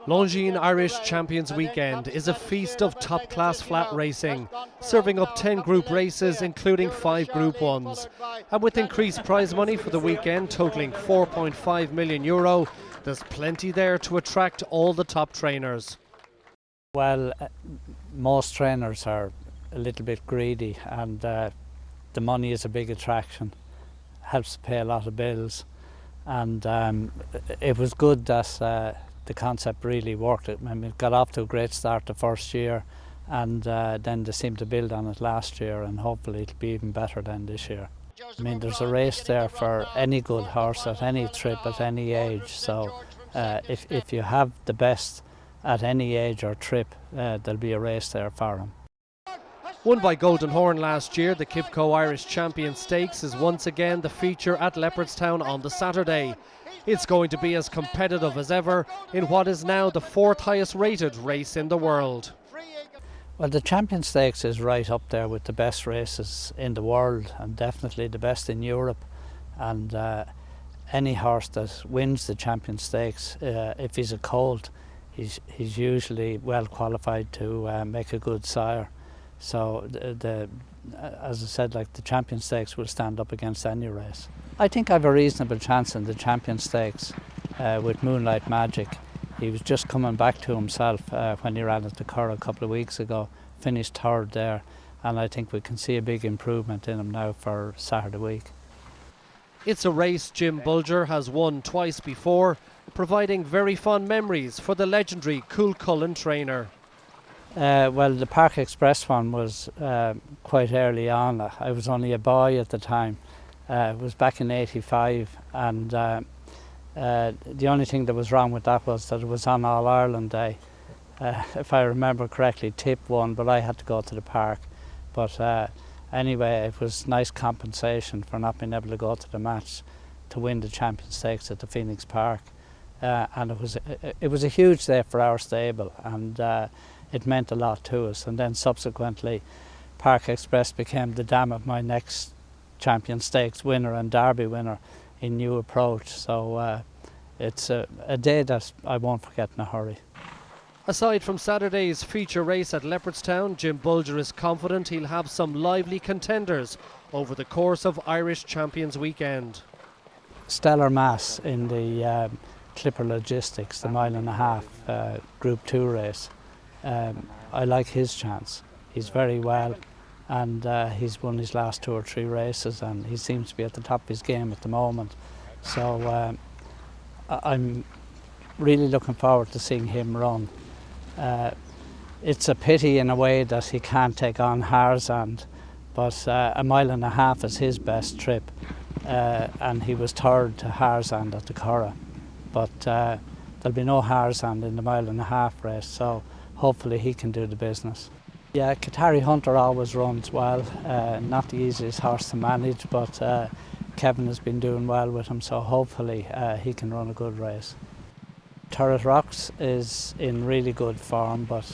Longines Irish Champions Weekend is a feast of top-class flat racing, serving up 10 group races including 5 Group 1s. And with increased prize money for the weekend totalling €4.5 million, there's plenty there to attract all the top trainers. Well, most trainers are a little bit greedy, and the money is a big attraction. Helps to pay a lot of bills, and it was good that the concept really worked. I mean, it got off to a great start the first year, and then they seemed to build on it last year, and hopefully it'll be even better than this year. I mean, there's a race there for any good horse at any trip at any age, so if you have the best at any age or trip, there'll be a race there for him. Won by Golden Horn last year, the QIPCO Irish Champion Stakes is once again the feature at Leopardstown on the Saturday. It's going to be as competitive as ever in what is now the 4th highest rated race in the world. Well, the Champion Stakes is right up there with the best races in the world, and definitely the best in Europe. And any horse that wins the Champion Stakes, if he's a colt, he's usually well qualified to make a good sire. So as I said, like, the Champion Stakes will stand up against any race. I think I have a reasonable chance in the Champion Stakes with Moonlight Magic. He was just coming back to himself when he ran at the Curragh a couple of weeks ago, finished third there, and I think we can see a big improvement in him now for Saturday week. It's a race Jim Bolger has won twice before, providing very fond memories for the legendary Coolcullen trainer. Well, the Park Express one was quite early on. I was only a boy at the time. It was back in '85, and the only thing that was wrong with that was that it was on All Ireland Day. If I remember correctly, Tip won, but I had to go to the park. But anyway, it was nice compensation for not being able to go to the match to win the Champion Stakes at the Phoenix Park. And it was a huge day for our stable, and it meant a lot to us. And then subsequently, Park Express became the dam of my next Champion Stakes winner and Derby winner in New Approach. So it's a day that I won't forget in a hurry. Aside from Saturday's feature race at Leopardstown, Jim Bolger is confident he'll have some lively contenders over the course of Irish Champions Weekend. Stellar Mass in the Clipper Logistics, the 1.5 mile Group 2 race. I like his chance. He's very well, and he's won his last 2 or 3 races, and he seems to be at the top of his game at the moment. So I'm really looking forward to seeing him run. It's a pity in a way that he can't take on Harzand, but 1.5 miles is his best trip, and he was third to Harzand at the Curragh. But there'll be no Harzand in the 1.5 mile race, so hopefully he can do the business. Yeah, Qatari Hunter always runs well. Not the easiest horse to manage, but Kevin has been doing well with him, so hopefully he can run a good race. Turret Rocks is in really good form, but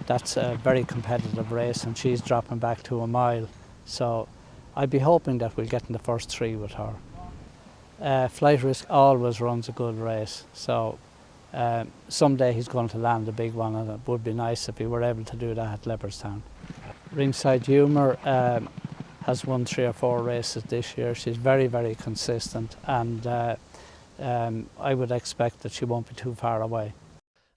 that's a very competitive race, and she's dropping back to 1 mile. So I'd be hoping that we'll get in the first 3 with her. Flight Risk always runs a good race, so someday he's going to land a big one, and it would be nice if he were able to do that at Leopardstown. Ringside Humour has won 3 or 4 races this year. She's very, very consistent, and I would expect that she won't be too far away.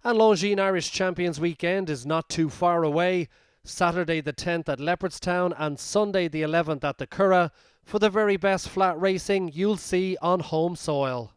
And Longines Irish Champions Weekend is not too far away. Saturday the 10th at Leopardstown and Sunday the 11th at the Curragh for the very best flat racing you'll see on home soil.